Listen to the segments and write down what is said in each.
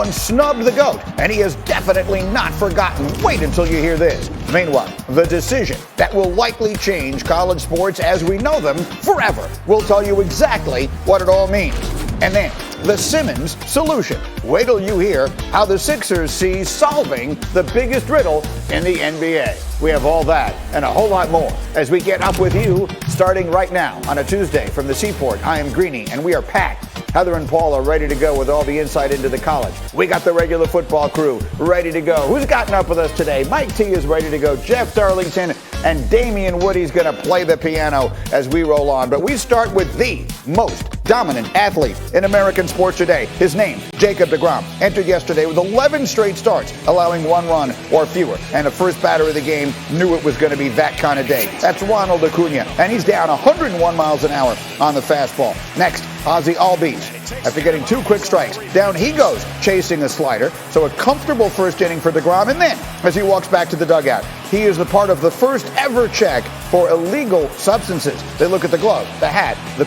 and snubbed the GOAT, and he has definitely not forgotten. Wait until you hear this. Meanwhile, the decision that will likely change college sports as we know them forever. We'll tell you exactly what it all means. And then, the Simmons solution. Wait till you hear how the Sixers see solving the biggest riddle in the NBA. We have all that and a whole lot more as we get up with you starting right now on a Tuesday from the Seaport. I am Greeny, and we are packed. Heather and Paul are ready to go with all the insight into the college. We got the regular football crew ready to go. Who's gotten up with us today? Mike T is ready to go. Jeff Darlington and Damien Woody's going to play the piano as we roll on. But we start with the most dominant athlete in American sports today. His name, Jacob deGrom, entered yesterday with 11 straight starts, allowing 1 run or fewer. And the first batter of the game knew it was going to be that kind of day. That's Ronald Acuna, and he's down 101 miles an hour on the fastball. Next, Ozzie Albies. After getting 2 quick strikes, down he goes, chasing a slider. So a comfortable first inning for deGrom, and then, as he walks back to the dugout, he is the part of the first ever check for illegal substances. They look at the glove, the hat, the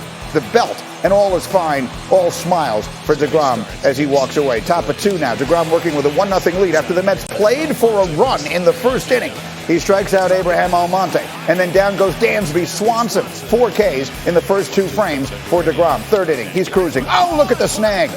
belt, and all is fine. All smiles for deGrom as he walks away. Top of 2 now. deGrom working with a 1-0 lead after the Mets played for a run in the first inning. He strikes out Abraham Almonte, and then down goes Dansby Swanson. 4 Ks in the first 2 frames for deGrom. Third inning, he's cruising. Oh, look at the snag.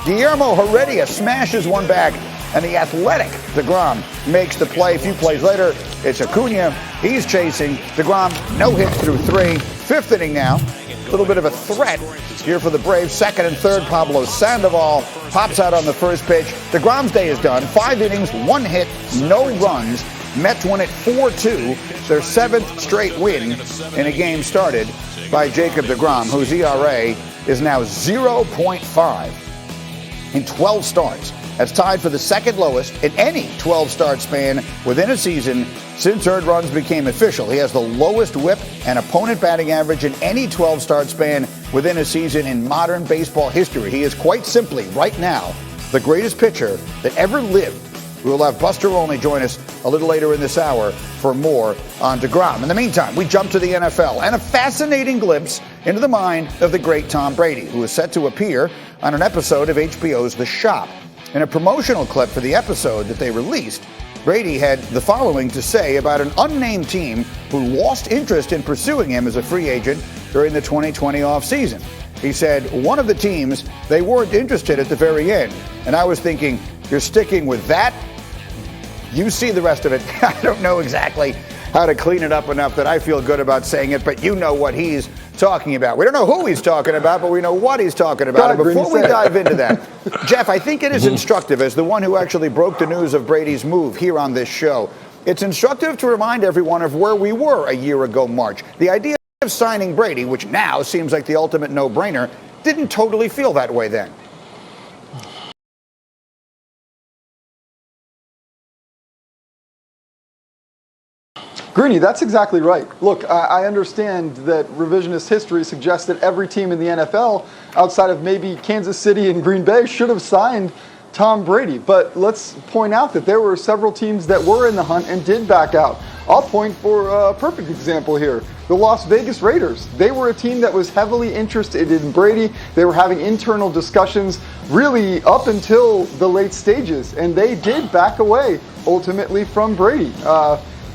Guillermo Heredia smashes one back, and the athletic deGrom makes the play. A few plays later, it's Acuna. He's chasing. deGrom, no hits through 3. Fifth inning now. A little bit of a threat here for the Braves. Second and third, Pablo Sandoval pops out on the first pitch. deGrom's day is done. 5 innings, 1 hit, no runs. Mets win it 4-2, their 7th straight win in a game started by Jacob deGrom, whose ERA is now 0.5 in 12 starts. That's tied for the second lowest in any 12-start span within a season since earned runs became official. He has the lowest whip and opponent batting average in any 12-start span within a season in modern baseball history. He is quite simply, right now, the greatest pitcher that ever lived. We will have Buster Olney join us a little later in this hour for more on deGrom. In the meantime, we jump to the NFL and a fascinating glimpse into the mind of the great Tom Brady, who is set to appear on an episode of HBO's The Shop. In a promotional clip for the episode that they released, Brady had the following to say about an unnamed team who lost interest in pursuing him as a free agent during the 2020 offseason. He said, one of the teams, they weren't interested at the very end. And I was thinking, you're sticking with that? You see the rest of it. I don't know exactly how to clean it up enough that I feel good about saying it, but you know what he's talking about. We don't know who he's talking about, but we know what he's talking about. And before we dive into that, Jeff, I think it is instructive, as the one who actually broke the news of Brady's move here on this show, it's instructive to remind everyone of where we were a year ago March. The idea of signing Brady, which now seems like the ultimate no-brainer, didn't totally feel that way then. Greeny, that's exactly right. Look, I understand that revisionist history suggests that every team in the NFL, outside of maybe Kansas City and Green Bay, should have signed Tom Brady. But let's point out that there were several teams that were in the hunt and did back out. I'll point for a perfect example here. The Las Vegas Raiders. They were a team that was heavily interested in Brady. They were having internal discussions really up until the late stages, and they did back away ultimately from Brady.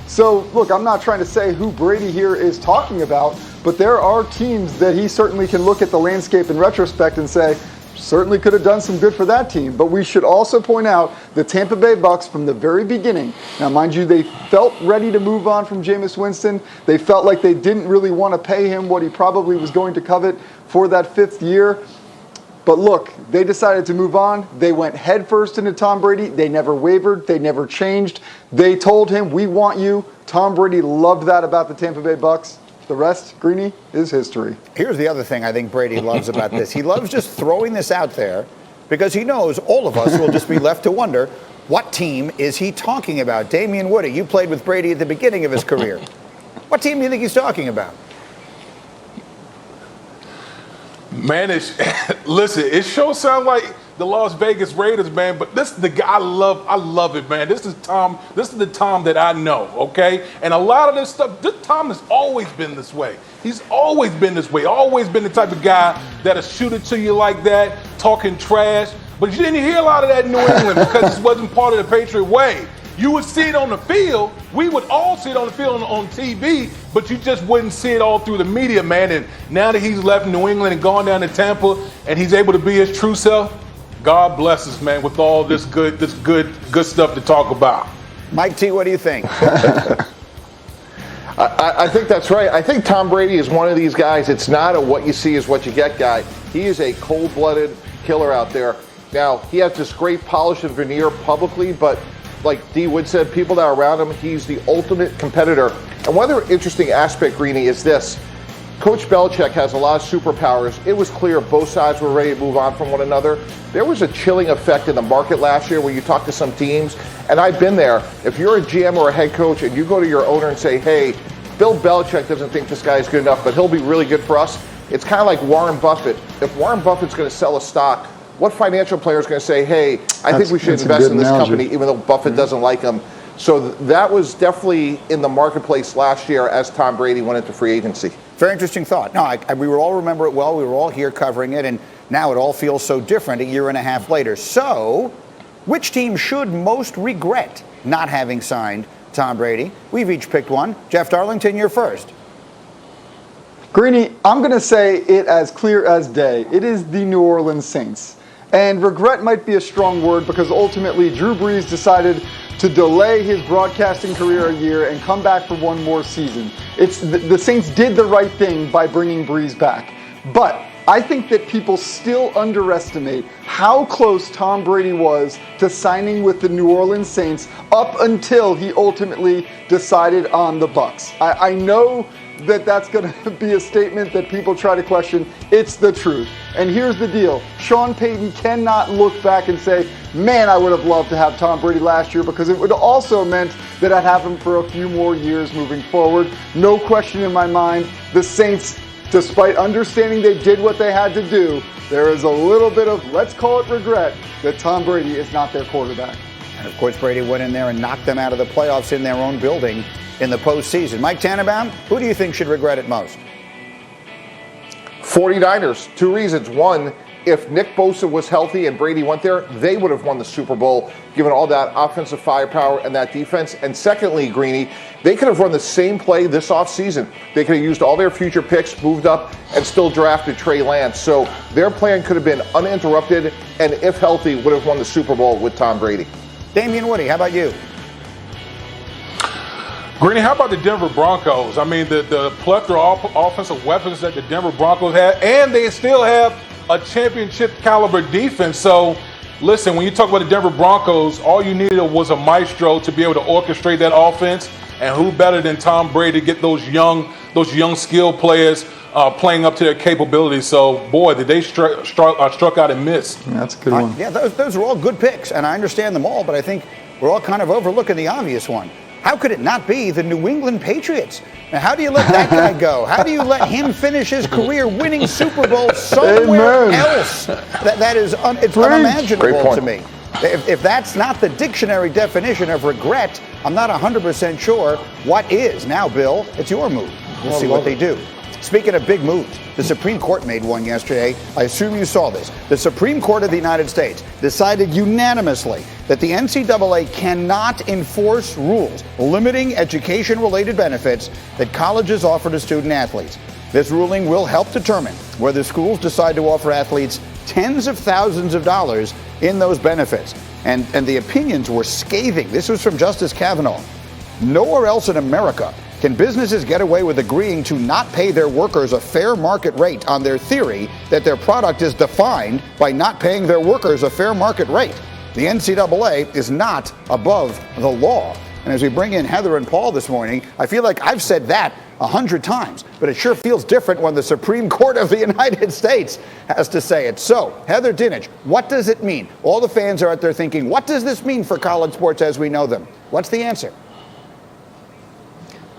So, look, I'm not trying to say who Brady here is talking about, but there are teams that he certainly can look at the landscape in retrospect and say, certainly could have done some good for that team. But we should also point out the Tampa Bay Bucks from the very beginning. Now, mind you, they felt ready to move on from Jameis Winston. They felt like they didn't really want to pay him what he probably was going to covet for that 5th year. But look, they decided to move on. They went headfirst into Tom Brady. They never wavered. They never changed. They told him, we want you. Tom Brady loved that about the Tampa Bay Bucks. The rest, Greeny, is history. Here's the other thing I think Brady loves about this. He loves just throwing this out there because he knows all of us will just be left to wonder, what team is he talking about? Damien Woody, you played with Brady at the beginning of his career. What team do you think he's talking about? Man, listen, it sure sounds like the Las Vegas Raiders, man, but this is the guy I love it, man. This is the Tom that I know, okay? And a lot of this stuff, this Tom has always been this way. He's always been this way, always been the type of guy that'll shoot it to you like that, talking trash. But you didn't hear a lot of that in New England because it wasn't part of the Patriot way. You would see it on the field. We would all see it on the field on TV, but you just wouldn't see it all through the media, man. And now that he's left New England and gone down to Tampa and he's able to be his true self, God bless us, man, with all this good stuff to talk about. Mike T, what do you think? I think that's right. I think Tom Brady is one of these guys. It's not a what you see is what you get guy. He is a cold-blooded killer out there. Now, he has this great polish and veneer publicly, but like D. Wood said, people that are around him, he's the ultimate competitor. And one other interesting aspect, Greeny, is this. Coach Belichick has a lot of superpowers. It was clear both sides were ready to move on from one another. There was a chilling effect in the market last year when you talk to some teams, and I've been there. If you're a GM or a head coach and you go to your owner and say, hey, Bill Belichick doesn't think this guy is good enough, but he'll be really good for us, it's kind of like Warren Buffett. If Warren Buffett's going to sell a stock, what financial player is going to say, hey, I think we should invest in this company, even though Buffett doesn't like him? So that was definitely in the marketplace last year as Tom Brady went into free agency. Very interesting thought. No, we will all remember it well. We were all here covering it, and now it all feels so different a year and a half later. So, which team should most regret not having signed Tom Brady? We've each picked one. Jeff Darlington, you're first. Greeny, I'm going to say it as clear as day. It is the New Orleans Saints. And regret might be a strong word because ultimately Drew Brees decided to delay his broadcasting career a year and come back for one more season. The Saints did the right thing by bringing Brees back. But I think that people still underestimate how close Tom Brady was to signing with the New Orleans Saints up until he ultimately decided on the Bucs. I know that that's going to be a statement that people try to question. It's the truth. And here's the deal. Sean Payton cannot look back and say, man, I would have loved to have Tom Brady last year, because it would also meant that I'd have him for a few more years moving forward. No question in my mind, the Saints, despite understanding they did what they had to do, there is a little bit of, let's call it regret, that Tom Brady is not their quarterback. And of course, Brady went in there and knocked them out of the playoffs in their own building in the postseason. Mike Tannenbaum, who do you think should regret it most? 49ers, two reasons. One, if Nick Bosa was healthy and Brady went there, they would have won the Super Bowl, given all that offensive firepower and that defense. And secondly, Greeny, they could have run the same play this offseason. They could have used all their future picks, moved up, and still drafted Trey Lance. So their plan could have been uninterrupted, and if healthy, would have won the Super Bowl with Tom Brady. Damien Woody, how about you? Greeny, how about the Denver Broncos? I mean, the plethora of offensive weapons that the Denver Broncos had, and they still have a championship caliber defense. So, listen, when you talk about the Denver Broncos, all you needed was a maestro to be able to orchestrate that offense, and who better than Tom Brady to get those young skilled players playing up to their capabilities. So, boy, did they struck out and missed. Yeah, that's a good one. Yeah, those are all good picks, and I understand them all, but I think we're all kind of overlooking the obvious one. How could it not be the New England Patriots? Now, how do you let that guy go? How do you let him finish his career winning Super Bowl somewhere else? That is it's unimaginable to me. If that's not the dictionary definition of regret, I'm not 100% sure what is. Now, Bill, it's your move. We'll see what they do. Speaking of big moves, the Supreme Court made one yesterday. I assume you saw this. The Supreme Court of the United States decided unanimously that the NCAA cannot enforce rules limiting education-related benefits that colleges offer to student athletes. This ruling will help determine whether schools decide to offer athletes tens of thousands of dollars in those benefits. And the opinions were scathing. This was from Justice Kavanaugh. Nowhere else in America can businesses get away with agreeing to not pay their workers a fair market rate on their theory that their product is defined by not paying their workers a fair market rate. The NCAA is not above the law. And as we bring in Heather and Paul this morning, I feel like I've said that 100 times, but it sure feels different when the Supreme Court of the United States has to say it. So, Heather Dinich, what does it mean? All the fans are out there thinking, what does this mean for college sports as we know them? What's the answer?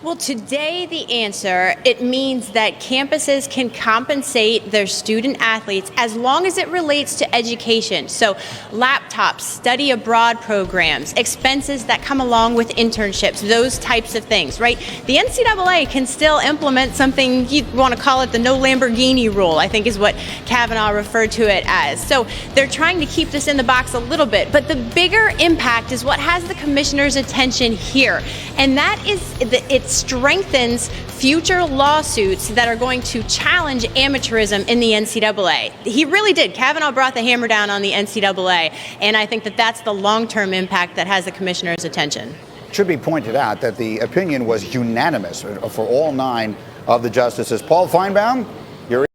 Well, today the answer, it means that campuses can compensate their student athletes as long as it relates to education. So laptops, study abroad programs, expenses that come along with internships, those types of things, right? The NCAA can still implement something, you want to call it the no Lamborghini rule, I think is what Kavanaugh referred to it as. So they're trying to keep this in the box a little bit, but the bigger impact is what has the commissioner's attention here. And that is it strengthens future lawsuits that are going to challenge amateurism in the NCAA. He really did. Kavanaugh brought the hammer down on the NCAA, and I think that that's the long-term impact that has the commissioner's attention. It should be pointed out that the opinion was unanimous for all 9 of the justices. Paul Feinbaum,